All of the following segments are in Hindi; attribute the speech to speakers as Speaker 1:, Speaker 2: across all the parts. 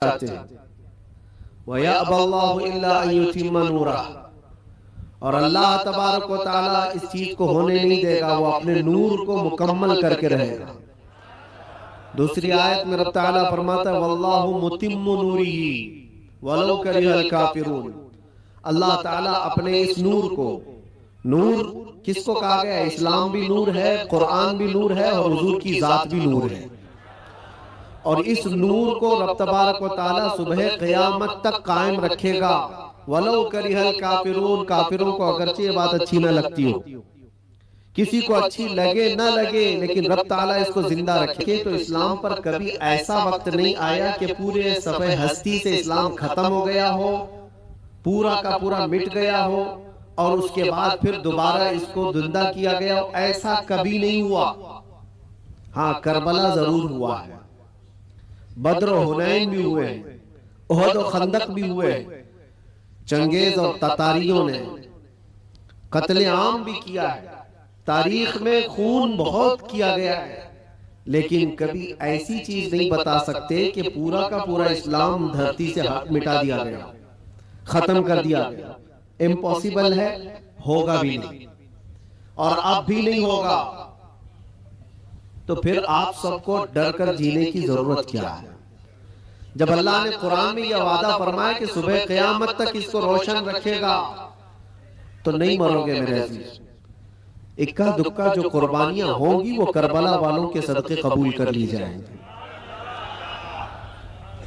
Speaker 1: चाहते हैं। वयअबल्लाहु इल्ला अन युतिम्मा नूरह, और अल्लाह तबारक व तआला इस चीज को होने नहीं देगा, वो अपने नूर को मुकम्मल करके रहेगा। दूसरी आयत में रब तआला फरमाता है वल्लाहु मुतिम्मु नूरिही वलौ करिहल काफिरून। अल्लाह ताला अपने इस नूर को, नूर किसको कहा गया है? इस्लाम भी नूर है, कुरान भी नूर है और हुजूर की जात भी नूर है। और इस नूर को रब तबारक व तआला सुबह क़यामत तक कायम रखेगा। वलौ करिहल काफिरून, काफिरों को अगरचे ये बात अच्छी न लगती हो, किसी को अच्छी लगे न लगे, लेकिन रब ताला इसको जिंदा रखे। तो इस्लाम पर कभी ऐसा वक्त नहीं आया कि पूरे सफ़े हस्ती से इस्लाम खत्म हो गया हो, पूरा का पूरा मिट गया हो और उसके बाद फिर दोबारा इसको जिंदा किया गया हो। ऐसा कभी नहीं हुआ। हाँ, करबला जरूर हुआ है, बद्र और हुनैन भी हुए हैं, उहद और खंदक भी हुए हैं, चंगेज और ततारियों ने कत्ले आम भी किया है, तारीख में खून बहुत किया गया है, लेकिन कभी ऐसी चीज नहीं बता सकते कि पूरा का पूरा इस्लाम धरती से मिटा दिया गया, खत्म कर दिया गया। इम्पॉसिबल है, होगा भी नहीं और अब भी नहीं होगा। तो फिर आप सबको डर कर जीने की जरूरत क्या है? जब अल्लाह ने कुरान में यह वादा फरमाया कि सुबह क़यामत तक इसको रोशन रखेगा, तो नहीं मरोगे मेरे अजीज। इक्का दुक्का जो कुर्बानियां होंगी वो करबला वालों के सदक़े कबूल कर ली जाएंगी।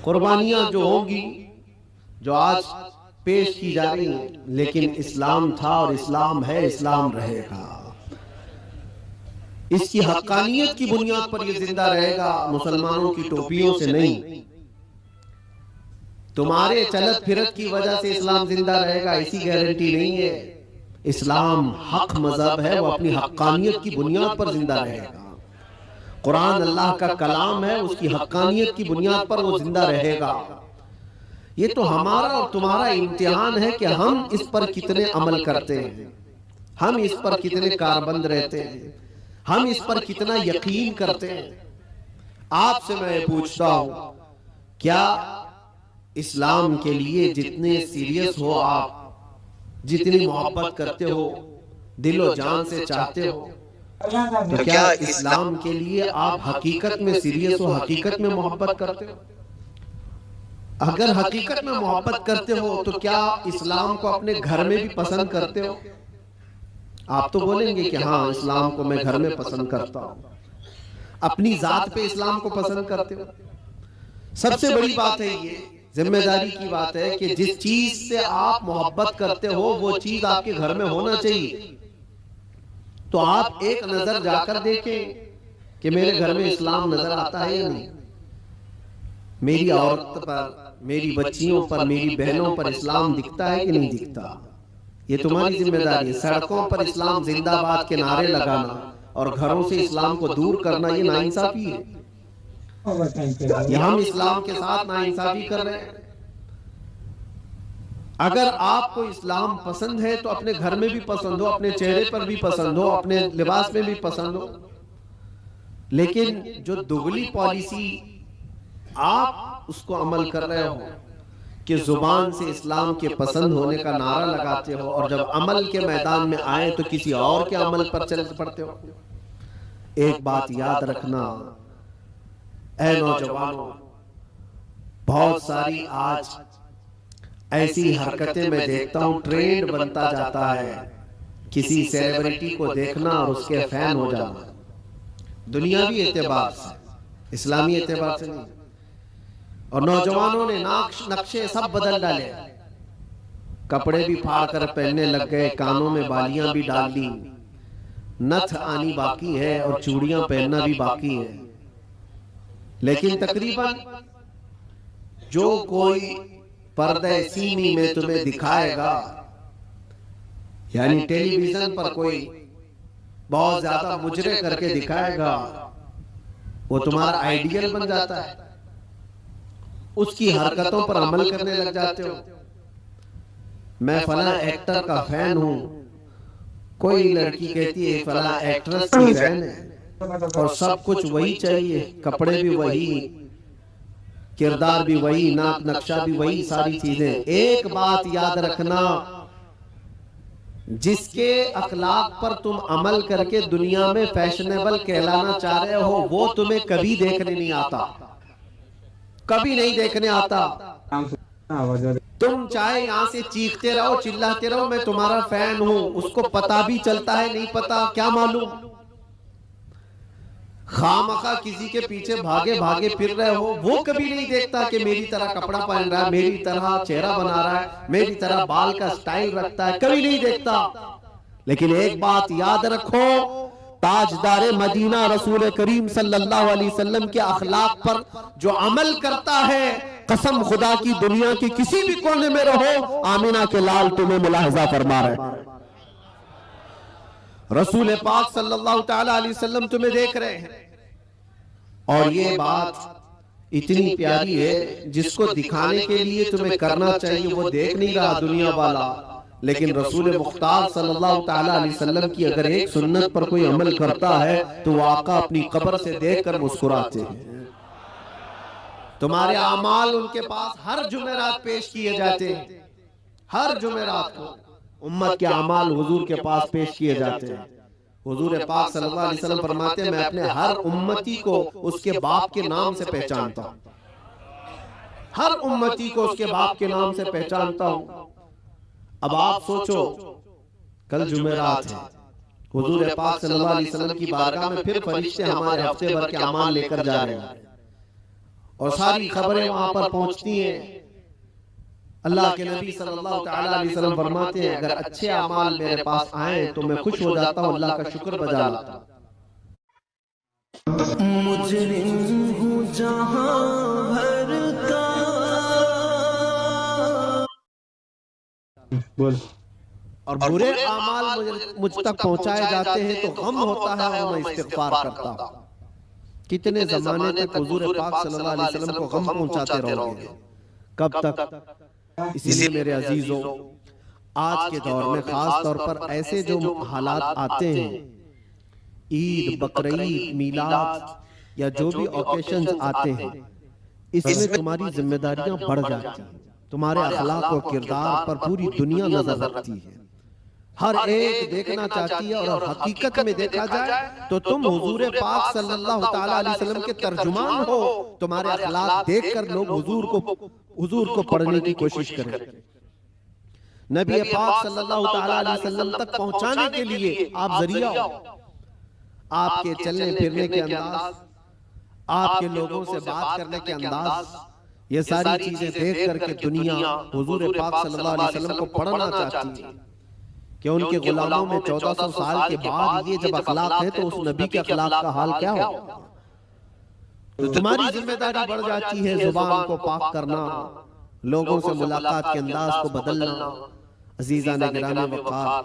Speaker 1: कुर्बानियां जो होंगी, जो आज पेश की जा रही हैं, लेकिन इस्लाम था और इस्लाम है, इस्लाम रहेगा। इसकी हक्कानियत की बुनियाद पर यह जिंदा रहेगा, मुसलमानों की टोपियों से नहीं। तुम्हारे चलत फिरत की वजह से इस्लाम जिंदा रहेगा ऐसी गारंटी नहीं है। इस्लाम हक मजहब है, वो अपनी हक्कानियत की बुनियाद पर जिंदा रहेगा। कुरान अल्लाह का कलाम है, उसकी हक्कानियत की बुनियाद पर वो जिंदा रहेगा। ये तो हमारा और तुम्हारा इम्तिहान है कि हम इस पर कितने अमल करते हैं, हम इस पर कितने कारबंद रहते हैं, हम इस पर कितना यकीन करते हैं। आपसे मैं पूछता हूं, क्या इस्लाम के लिए जितने सीरियस हो आप, जितनी मोहब्बत करते हो, दिलो जान से चाहते हो, तो क्या इस्लाम के लिए आप हकीकत में सीरियस हो, हकीकत में मोहब्बत करते हो? अगर हकीकत में मोहब्बत करते हो तो क्या इस्लाम को अपने घर में भी पसंद करते हो? आप तो बोलेंगे कि हाँ, इस्लाम को मैं घर में पसंद करता हूं। अपनी जात पे इस्लाम को पसंद करते हो? सबसे बड़ी बात है, ये जिम्मेदारी की बात है कि जिस चीज से आप मोहब्बत करते हो वो चीज आपके घर में होना चाहिए। तो आप एक नजर जाकर देखें कि मेरे घर में इस्लाम नजर आता है या नहीं। मेरी औरत पर, मेरी बच्चियों पर, मेरी बहनों पर इस्लाम दिखता है कि नहीं दिखता? ये तुम्हारी जिम्मेदारी है। सड़कों पर इस्लाम जिंदाबाद के नारे लगाना और घरों से इस्लाम को दूर करना, ये नाइंसाफी है। ये हम इस्लाम के साथ नाइंसाफी कर रहे हैं। अगर आपको इस्लाम पसंद है तो अपने घर में भी पसंद हो, अपने चेहरे पर भी पसंद हो, अपने लिबास में भी पसंद हो। लेकिन जो दुगली पॉलिसी आप उसको अमल कर रहे हो कि जुबान से इस्लाम के पसंद होने का नारा लगाते हो और जब अमल के मैदान में आए तो किसी और के अमल पर चल पड़ते हो। एक बात याद रखना ऐ नौजवानों, बहुत सारी आज ऐसी हरकतें मैं देखता हूं, ट्रेंड बनता जाता है किसी सेलिब्रिटी को देखना और उसके फैन हो जाना, दुनियावी एतबार से, इस्लामी एतबार से नहीं। और नौजवानों ने नक्शे सब बदल डाले, कपड़े भी फाड़ कर पहनने लग गए, कानों में बालियां भी डाल दी, नथ आनी बाकी है और चूड़ियां पहनना भी बाकी है। लेकिन तकरीबन जो कोई पर्दे सीमी में तुम्हें दिखाएगा, यानी टेलीविजन पर कोई बहुत ज्यादा मुजरे करके दिखाएगा, वो तुम्हारा आइडियल बन जाता है, उसकी हरकतों पर अमल करने लग जाते हो। मैं फला एक्टर का फैन हूं, कोई लड़की कहती है फला एक्ट्रेस की फैन है, और सब कुछ वही चाहिए, कपड़े भी वही, किरदार भी वही, नाक नक्शा भी वही, सारी चीजें। एक बात याद रखना, जिसके अखलाक पर तुम अमल करके दुनिया में फैशनेबल कहलाना चाह रहे हो, वो तुम्हें कभी देखने नहीं आता, कभी नहीं देखने आता। तुम चाहे यहाँ से चीखते रहो, चिल्लाते रहो, मैं तुम्हारा फैन हूं, उसको पता भी चलता है नहीं पता क्या मालूम। खामखा किसी के पीछे भागे भागे फिर रहे हो, वो कभी नहीं देखता कि मेरी तरह कपड़ा पहन रहा है, मेरी तरह चेहरा बना रहा है, मेरी तरह बाल का स्टाइल रखता है, कभी नहीं देखता। लेकिन एक बात याद रखो, ताजदार मदीना रसूल करीम सल्लल्लाहु अलैहि वसल्लम के अखलाक पर जो अमल करता है, कसम खुदा की दुनिया के किसी भी कोने में रहो, आमिना के लाल तुम्हें मुलाहजा फरमा रहे, रसूल पाक सल्लल्लाहु ताला अलैहि वसल्लम तुम्हें देख रहे हैं। और ये बात इतनी प्यारी है, जिसको दिखाने के लिए तुम्हें करना चाहिए वो देख नहीं रहा दुनिया वाला, लेकिन रसूल मुख्तार सल्लल्लाहु ताला अलैहि वसल्लम की अगर एक सुन्नत पर कोई अमल करता है तो वो आका अपनी कब्र से देखकर मुस्कुराते हैं। तुम्हारे अमाल उनके पास हर जुमेरात पेश किए जाते हैं, हर जुमेरात को उम्मत के अमाल हुजूर के पास पेश किए जाते हैं। हुजूर पाक सल्लल्लाहु अलैहि वसल्लम फरमाते हैं, मैं अपने हर उम्मती को उसके बाप के नाम से पहचानता हूं, हर उम्मती को उसके बाप के नाम से पहचानता हूं। अब आप सोचो, कल जुमेरात है, हुजूर पाक सल्लल्लाहु अलैहि वसल्लम की बारगाह में फिर फरिश्ते हमारे हफ्ते भर के अमाल लेकर जा रहे हैं और सारी खबरें वहां पर पहुंचती हैं। अल्लाह के नबी सल्लल्लाहु ताला अलैहि वसल्लम फरमाते हैं, अगर अच्छे अमाल मेरे पास आए तो मैं खुश हो जाता हूं, अल्लाह का शुक्र बजा लाता हूं। मुजरिम हूं जहां भर का, बोल, और बुरे अमाल मुझ तक पहुंचाए जाते हैं तो गम होता है और मैं इस्तिग़फ़ार करता हूं। कितने जमाने तक हुजूर पाक सल्लल्लाहु अलैहि वसल्लम को गम पहुंचाते रहोगे, कब तक? इसीलिए मेरे अजीजों, आज के दौर में खास तौर पर ऐसे जो हालात आते हैं, ईद, बकरीद, मिलाद या जो भी ओकेशंस आते हैं, इसमें तुम्हारी जिम्मेदारियां बढ़ जाती हैं। तुम्हारे अखलाक और किरदार पर पूरी दुनिया नजर रखती है, हर एक देखना चाहती है। और हकीकत में देखा जाए तो तुम हुजूर पाक सल्लल्लाहु ताला अलैहि वसल्लम के तर्जुमान हो। तुम्हारे अखलाक देखकर लोग हुजूर को पढ़ने की कोशिश करें, नबी पाक सल्लल्लाहु ताला अलैहि वसल्लम तक पहुंचाने के लिए आप जरिया हो। आपके चलने फिरने के अंदाज, आपके लोगों से बात करने के अंदाज, ये सारी चीजें देख करके दुनिया हुजूर पाक सल्लल्लाहु अलैहि वसल्लम को पढ़ना चाहती है कि उनके गुलामों में 1400 साल के बाद ये जब अखलाक है तो उस नबी के अखलाक का हाल क्या होगा। तो तुम्हारी जिम्मेदारी बढ़ जाती है जुबान को पाक करना, लोगों से मुलाकात के अंदाज को बदलना। अजीज़ान गिरामी वक़ार,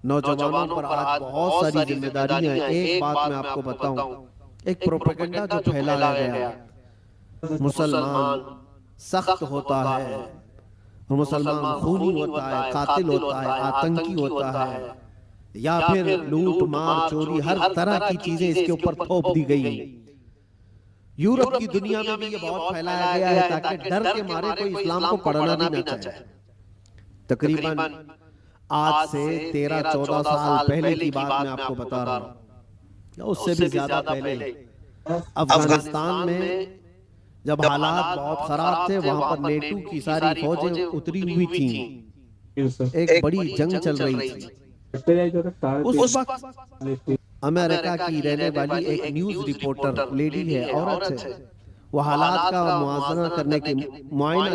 Speaker 1: नौजवानों पर आज बहुत सारी जिम्मेदारियां हैं। एक बात मैं आपको बताऊं, एक प्रोपेगेंडा जो फैलाया गया, मुसलमान सख्त होता है, मुसलमान खूनी होता है, कातिल होता है, आतंकी होता है, या फिर लूट मार चोरी हर तरह की चीजें इसके ऊपर थोप दी गई। यूरोप की दुनिया में भी ये बहुत फैलाया गया है ताकि डर के मारे कोई इस्लाम को पढ़ना भी न चाहे। तकरीबन आज से 13-14 साल पहले की बात मैं आपको बता रहा हूँ, उससे भी ज्यादा पहले अफगानिस्तान में जब हालात बहुत खराब थे, वहां पर नेटो की सारी फौजें उतरी हुई थी, एक बड़ी जंग चल रही थी। उस वक्त अमेरिका की रहने वाली एक न्यूज रिपोर्टर लेडी है, औरत है, वो हालात का मुआयना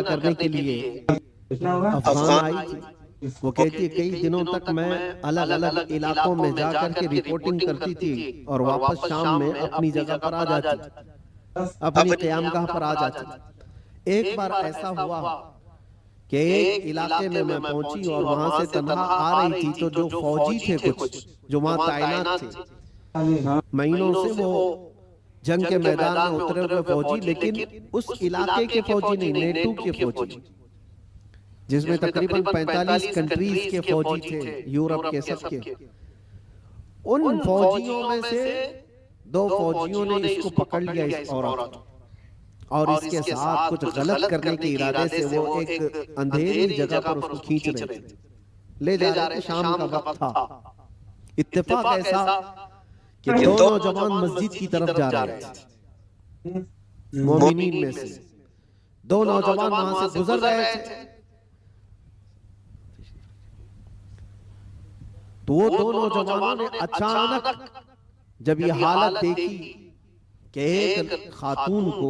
Speaker 1: करने के लिए अफगान आई थी। वो कहती है कई दिनों तक मैं अलग अलग इलाकों में जाकर के रिपोर्टिंग करती थी और वापस शाम में अपनी जगह पर आ जाती, अपनी क़यामगाह पर आ जाती। एक बार ऐसा हुआ कि एक इलाके में मैं पहुंची और वहां से तनहा आ रही थी, तो जो फौजी थे कुछ जो वहां तैनात थे, महीनों से वो जंग के मैदान में उतरे हुए फौजी, लेकिन उस इलाके के फौजी नहीं, नेटो के फौजी, जिसमें तकरीबन 45 कंट्रीज के फौजी थे, यूरोप के सबके। उन फौजियों में से 2 फौजियों ने इसको पकड़ लिया, इस औरत, और इसके साथ कुछ गलत करने के इरादे से वो एक अंधेरी जगह पर उसको खींच रहे थे, ले जा रहे थे। शाम का वक्त था। इत्तेफाक ऐसा कि दो नौजवान मस्जिद की तरफ जा रहे थे, मोमिनीन में से दो नौजवान वहां से गुजर रहे थे। तो वो दो नौजवानों ने अचानक जब ये हालत देखी कि एक खातून को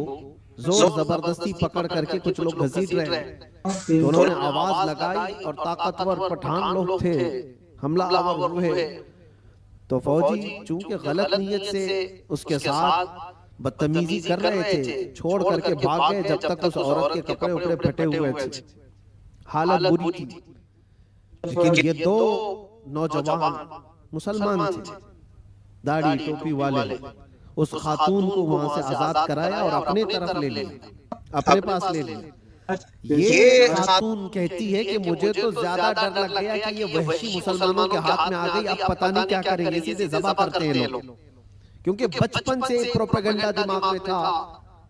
Speaker 1: जोर जबरदस्ती पकड़ करके कुछ लोग घसीट रहे हैं, तो उन्होंने आवाज लगाई और ताकतवर पठान लोग थे, हमला आवर हुए। तो फौजी चूंकि गलत नीयत से उसके साथ बदतमीजी कर रहे थे, छोड़ करके भाग गए जब तक उस औरत के कपड़े उपड़े फटे हुए थे, हालत बुरी थी। लेकिन ये दो नौजवान मुसलमान थे, दाढ़ी टोपी वाले, उस खातून को वहां से आजाद कराया और अपने तरफ ले लिया, अपने पास ले लिया। ये खातून कहती है कि मुझे तो ज्यादा डर लग गया कि ये वहशी मुसलमानों के हाथ में आ गई, अब पता नहीं क्या करेंगे, सीधे ज़बह करते हैं लोग। क्योंकि बचपन से प्रोपेगेंडा दिमाग में था,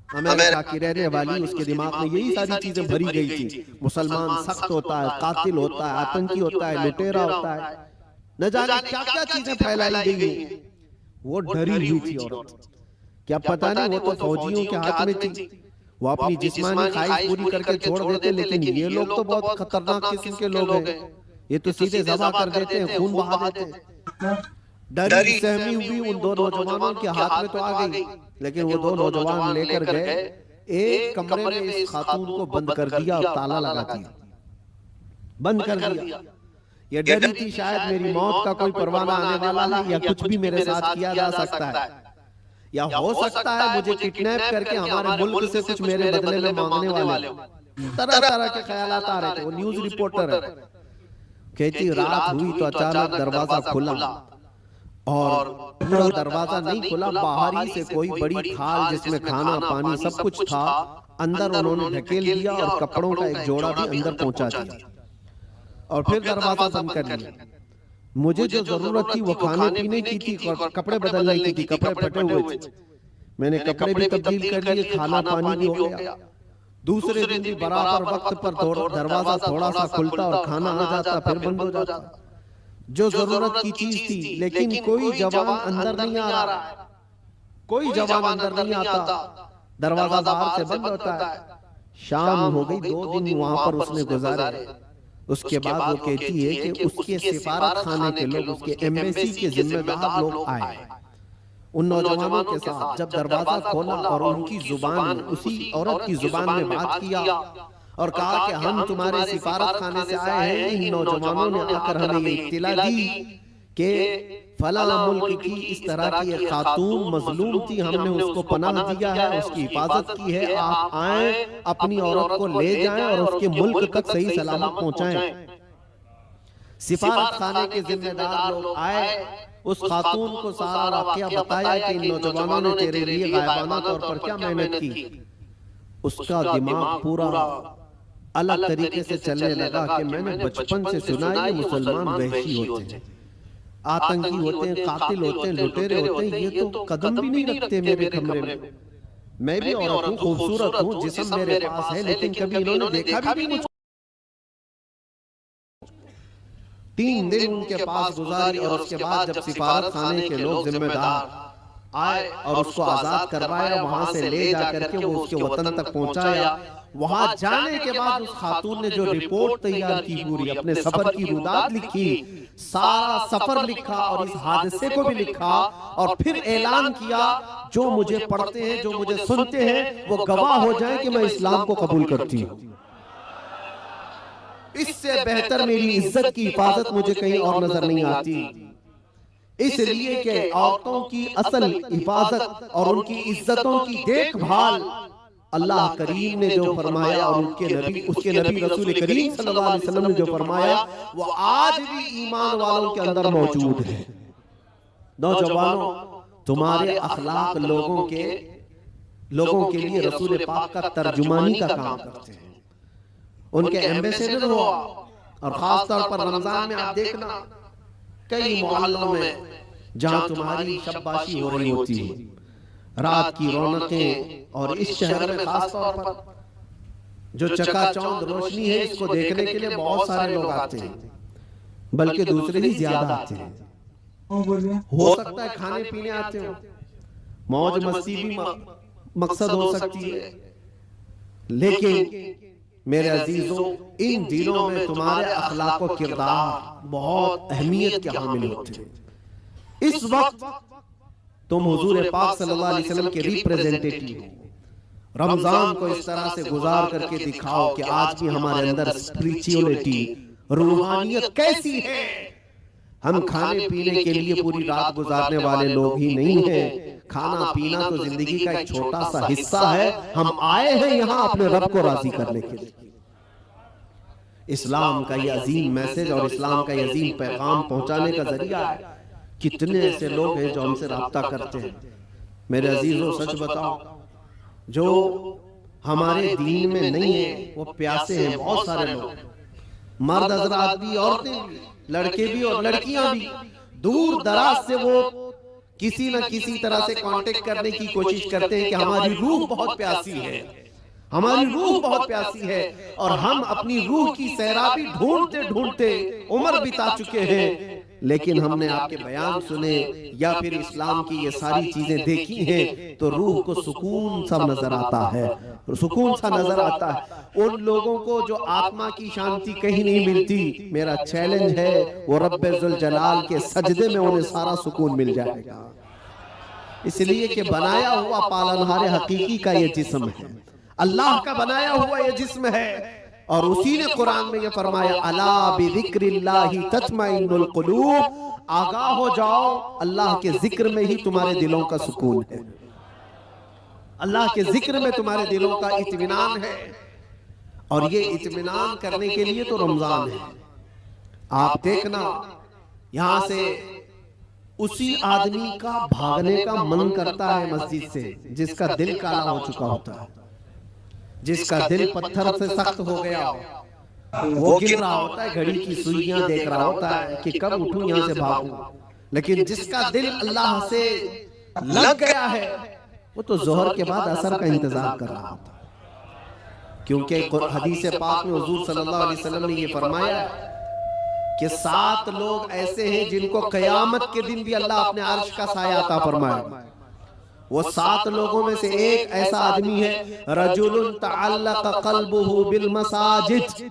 Speaker 1: अमेरिका की रहने वाली, उसके दिमाग में यही सारी चीजें भरी गई थी। मुसलमान सख्त होता है, कातिल होता है, आतंकी होता है, लुटेरा होता है, न जाने क्या क्या चीजें फैलाई गई हैं। वो डरी हुई थी औरत, क्या पता नहीं, वो तो फौजियों के हाथ में थी, वो अपनी जिस्मानी ख्वाहिश पूरी करके छोड़ देते। लेकिन ये लोग तो बहुत खतरनाक किस्म के लोग हैं, ये तो सीधे ज़बह कर देते हैं, खून बहा देते हैं। डरी सहमी हुई उन दो नौजवानों के हाथ में तो आ गई, लेकिन वो दो नौजवान लेकर गए एक कमरे में, इस खातून को बंद कर दिया और ताला लगा दिया, बंद कर दिया। ये डरी थी शायद मेरी मौत का कोई परवाना आने वाला है, या कुछ भी मेरे साथ किया जा सकता है, या हो सकता है मुझे किडनैप करके हमारे मुल्क से कुछ मेरे बदले में मांगने वाले। तरह तरह के ख्यालात आ रहे थे। वो न्यूज रिपोर्टर है, कहती रात हुई तो अचानक दरवाजा खुला, और पूरा दरवाजा नहीं खुला, बाहर ही से कोई बड़ी थाल जिसमें खाना पानी सब कुछ था, अंदर उन्होंने ढकेल दिया और कपड़ों का एक जोड़ा भी अंदर पहुंचा दिया, और फिर दरवाजा बंद कर लिया। मुझे जो जरूरत थी वो खाने पीने की थी, कपड़े बदलने की थी, कपड़े फटे हुए थे, मैंने कपड़े भी तब्दील कर लिए, खाना पानी भी हो गया। दूसरे दिन भी बराबर वक्त पर दरवाजा थोड़ा सा खुलता और खाना आ जाता, फिर बंद हो जाता, जो जरूरत की चीज थी। लेकिन कोई जवान अंदर नहीं आ रहा, कोई जवान अंदर नहीं आता, दरवाजा बाहर से बंद होता है। शाम हो गई, 2 दिन वहां पर उसने गुजारे। उसके बाद वो कहती है कि उसके सिफारत खाने के लोग, उसके एम्बेसी के जिम्मेदार लोग आए उन नौजवानों के साथ। जब दरवाजा खोला और उनकी जुबान, उसी औरत की जुबान में बात किया और कहा कि हम तुम्हारे सिफारत खाने से आए हैं। इन नौजवानों ने आकर हमें ये इत्तिला दी कि फला मुल्क की इस तरह की एक खातून मजलूम थी, हमने उसको पनाह दिया है, उसकी हिफाजत की है, आप आए, अपनी औरत को ले जाएं और उसके मुल्क तक सही सलामत पहुंचाएं। सिफारत खाने के जिम्मेदार लोग आए, उस खातून को सारा वाकया बताया कि इन नौजवानों ने तेरे लिए गायबाना तौर पर क्या मेहनत की। उसका दिमाग पूरा अलग तरीके से चलने लगा कि मैंने बचपन से सुना है ये मुसलमान वहशी होते हैं, आतंकी होते हैं, कातिल होते हैं, लुटेरे होते हैं, ये तो कदम भी नहीं रखते मेरे कमरे में। मैं भी औरत हूँ, खूबसूरत हूँ, जिस्म मेरे पास है, लेकिन कभी इन्होंने देखा भी नहीं। 3 दिन उनके पास गुजारी और उसके बाद जब सिफारत खाने के लोग जिम्मेदार आए और उसको आजाद करवाया, वहां से ले जाकर के वो उसके वतन तक पहुंचाया। वहां जाने के बाद उस खातून ने जो रिपोर्ट तैयार की, पूरी अपने सफर की रुदात लिखी, सारा सफर लिखा और इस हादसे को भी लिखा, और फिर ऐलान किया जो मुझे पढ़ते हैं, जो मुझे सुनते हैं, वो गवाह हो जाए कि मैं इस्लाम को कबूल करती हूँ। इससे बेहतर मेरी इज्जत की हिफाजत मुझे कहीं और नजर नहीं आती। इसलिए कि औरतों की असल हिफाजत और उनकी इज्जतों की देखभाल अल्लाह करीम ने जो फरमाया और उसके नबी रसूल करीम सल्लल्लाहु अलैहि वसल्लम ने जो फरमाया, वो आज भी ईमान वालों के अंदर मौजूद है। नौजवानों, तुम्हारे अखलाक लोगों के लिए रसूल पाक का तर्जुमानी का काम करते हैं, उनके एम्बेसडर हो। और खास तौर पर रमजान में आप देखना, कई मोहल्लों में जहां तुम्हारी शब्बाशी हो रही होती है, रात की रौनकें, और इस शहर में खास तौर पर जो चकाचौंध रोशनी है, इसको देखने के लिए बहुत सारे लोग आते हैं, बल्कि दूसरे ही ज्यादा आते हैं। हो सकता है खाने पीने आते हो, मौज मस्ती भी मकसद हो सकती है, लेकिन मेरे अजीजों, इन दिनों में तुम्हारे अखलाक और किरदार बहुत अहमियत के हामिल होते हैं। इस वक्त तुम हुजूर पाक सल्लल्लाहु अलैहि वसल्लम के रिप्रेजेंटेटिव हो। रमजान को इस तरह से गुजार करके दिखाओ कि आज भी हमारे अंदर स्पिरिचुअलिटी, रूहानियत कैसी है। हम खाने पीने के लिए पूरी रात गुजारने वाले लोग ही नहीं हैं। खाना पीना तो जिंदगी का एक छोटा सा हिस्सा है। हम आए हैं यहाँ अपने रब को राजी करने के लिए। इस्लाम का ये अजीम मैसेज और इस्लाम का ये अजीम पैगाम पहुंचाने का जरिया है। कितने ऐसे लोग हैं जो हमसे राब्ता करते हैं। मेरे अजीजों, सच बताओ, जो हमारे दीन में नहीं है वो प्यासे हैं। बहुत सारे लोग, मर्द हजरात भी, औरतें भी, लड़के भी और लड़कियां भी, दूर दराज से वो किसी न किसी तरह से कांटेक्ट करने की कोशिश करते हैं कि हमारी रूह बहुत प्यासी है, हमारी रूह बहुत प्यासी है। और हम अपनी रूह की सैराबी ढूंढते ढूंढते उम्र बिता चुके हैं, लेकिन हमने आपके बयान सुने या फिर इस्लाम की ये सारी चीजें देखी हैं तो रूह को सुकून सा नजर आता है, सुकून सा नजर आता है। उन लोगों को जो आत्मा की शांति कहीं नहीं मिलती, मेरा चैलेंज है वो रब्बे जुल जलाल के सजदे में उन्हें सारा सुकून मिल जाएगा। इसलिए कि बनाया हुआ पालनहार हकीकी का ये जिस्म है, अल्लाह का बनाया हुआ ये जिस्म है। और उसी ने कुरान में ये फरमाया, अला बिज़िक्रिल्लाहि तत्मइन्नुल कुलूब, आगाह हो जाओ, अल्लाह के जिक्र में ही तुम्हारे दिलों का सुकून है, अल्लाह के जिक्र में तुम्हारे दिलों का इत्मीनान है। और ये इत्मीनान करने के लिए तो रमजान है। आप देखना, यहां से उसी आदमी का भागने का मन करता है मस्जिद से जिसका दिल काला हो चुका होता है, जिसका दिल पत्थर से सख्त हो गया हो। वो गिर रहा होता है, घड़ी की सुइयां देख रहा होता है कि कब उठूं यहां से भागूं। लेकिन जिसका दिल अल्लाह से लग गया है, वो तो जोहर के बाद असर का इंतजार कर रहा होता है। क्योंकि हदीस पाक में हुजूर सल्लल्लाहु अलैहि वसल्लम ने ये फरमाया कि 7 लोग ऐसे हैं जिनको कयामत के दिन भी अल्लाह अपने अर्श का साया अता फरमाएगा। वो 7 लोगों में से एक ऐसा आदमी है, रजुलुन तअल्लक़ क़ल्बुहु बिल मसाजिद,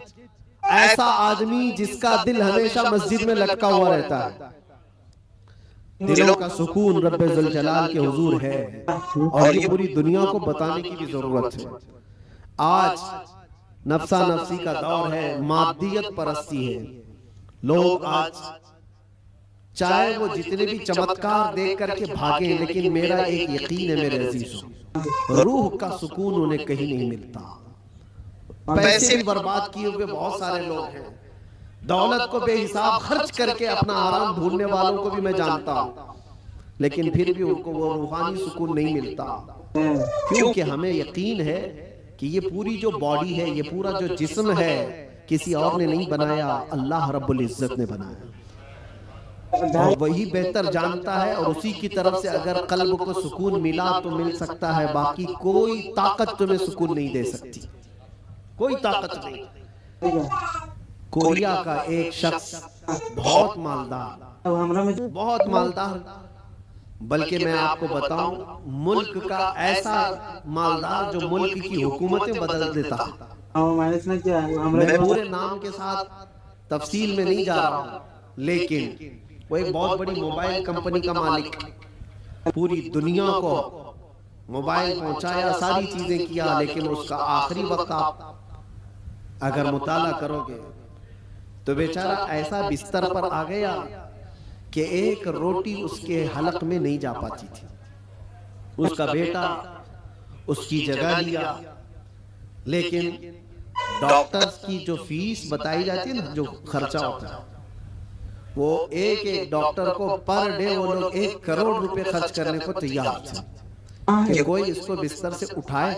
Speaker 1: ऐसा आदमी जिसका दिल हमेशा मस्जिद में लटका हुआ रहता है। दिलों का सुकून रब्बे जुल जलाल के हुजूर है, और ये पूरी दुनिया को बताने की भी जरूरत है। आज नफ्सा नफ्सी का दौर है, मादियत परस्ती है। लोग आज चाहे वो जितने भी चमत्कार देख करके भागे, लेकिन मेरा एक यकीन है मेरे अजीजों, रूह का सुकून उन्हें कहीं नहीं मिलता। पैसे भी बर्बाद किए हुए बहुत सारे लोग हैं, दौलत को बेहिसाब खर्च करके अपना आराम ढूंढने वालों को भी मैं जानता हूं, लेकिन फिर भी उनको वो रूहानी सुकून नहीं मिलता। क्योंकि हमें यकीन है कि ये पूरी जो बॉडी है, ये पूरा जो जिस्म है, किसी और ने नहीं बनाया, अल्लाह रब्बुल इज्जत ने बनाया। और वही बेहतर जानता है, और उसी की तरफ से अगर कल्ब को सुकून मिला तो मिल सकता है, बाकी कोई ताकत तुम्हें सुकून नहीं दे सकती, कोई ताकत नहीं। कोरिया का एक शख्स बहुत मालदार, बहुत मालदार, बल्कि मैं आपको बताऊं, मुल्क का ऐसा मालदार जो मुल्क की हुकूमतें बदल देता। मैं पूरे नाम के साथ तफसील में नहीं जा रहा हूं, लेकिन वो एक बहुत बड़ी मोबाइल कंपनी का मालिक, पूरी दुनिया को मोबाइल पहुंचाया, सारी चीजें किया, लेकिन उसका आखिरी वक्त आप अगर मुताला करोगे तो बेचारा ऐसा बिस्तर पर आ गया कि एक रोटी उसके हलक में नहीं जा पाती थी। उसका बेटा उसकी जगह लिया, लेकिन डॉक्टर्स की जो फीस बताई जाती है ना, जो खर्चा होता है, वो एक एक डॉक्टर को पर डे वो लोग 1 करोड़ रुपए खर्च करने को तैयार थे कि कोई इसको बिस्तर से उठाए।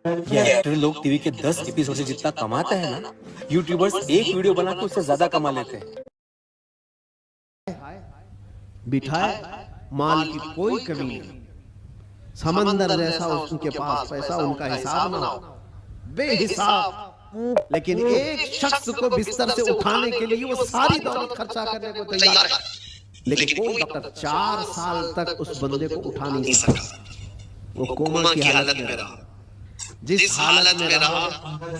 Speaker 2: ये एक्टर लोग टीवी के 10 एपिसोड से जितना कमाते हैं ना, यूट्यूबर्स एक वीडियो बना के उससे ज्यादा कमा लेते हैं।
Speaker 1: बिठाए, माल की कोई कमी नहीं, समंदर जैसा उनके पास पैसा, उनका हिसाब ना हो, बेहिसाब। लेकिन एक शख्स को बिस्तर से उठाने के लिए वो सारी दौलत खर्चा करने को तैयार है, लेकिन कोई डॉक्टर 4 साल तक उस बंदे को उठा नहीं सकता। वो कोमा की हालत में रहा, जिस हालत में रहा,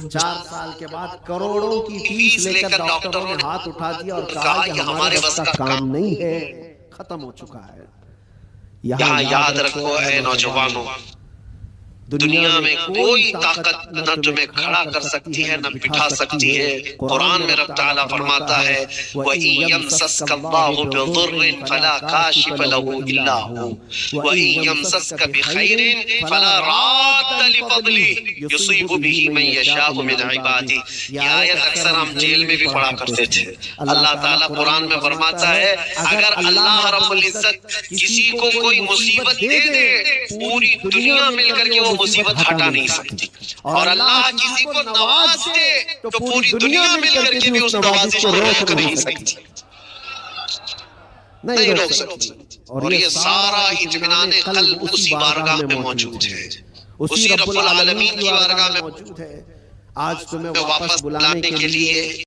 Speaker 1: 4 साल के बाद करोड़ों की फीस लेकर डॉक्टरों ने हाथ उठा दिया और कहा कि हमारे बस का काम नहीं है, खत्म हो चुका है। यहाँ याद रखो ऐ नौजवानों, दुनिया में कोई ताकत न तुम्हें खड़ा कर सकती है न बिठा सकती है। कुरान में रब तआला फरमाता है वइयमसस्कल्लाहु बिदुर्रिन फला काशिफ लहु इल्ला हु वइयमसस्क बिखैरिन फला राद्द लिफज़लिहि युसीबु बिही मन यशाउ मिन इबादिही। ये आयत अक्सर हम जेल में भी पढ़ा करते थे। अल्लाह ताला कुरान में फरमाता है अगर अल्लाह रब्बुल इज्जत किसी को कोई मुसीबत दे दे, पूरी दुनिया मिलकर के वो मुसीबत हटा नहीं सकती, और अल्लाह किसी को नवाज दे तो पूरी दुनिया मिलकर के भी उस नवाजिश को रोक नहीं सकती, नहीं रोक सकती। और ये सारा इत्मीनान क़ल्ब उसी बारगाह में मौजूद है, उसी रब्बुल आलमीन की बारगाह में मौजूद है। आज तुम्हें वापस बुलाने के लिए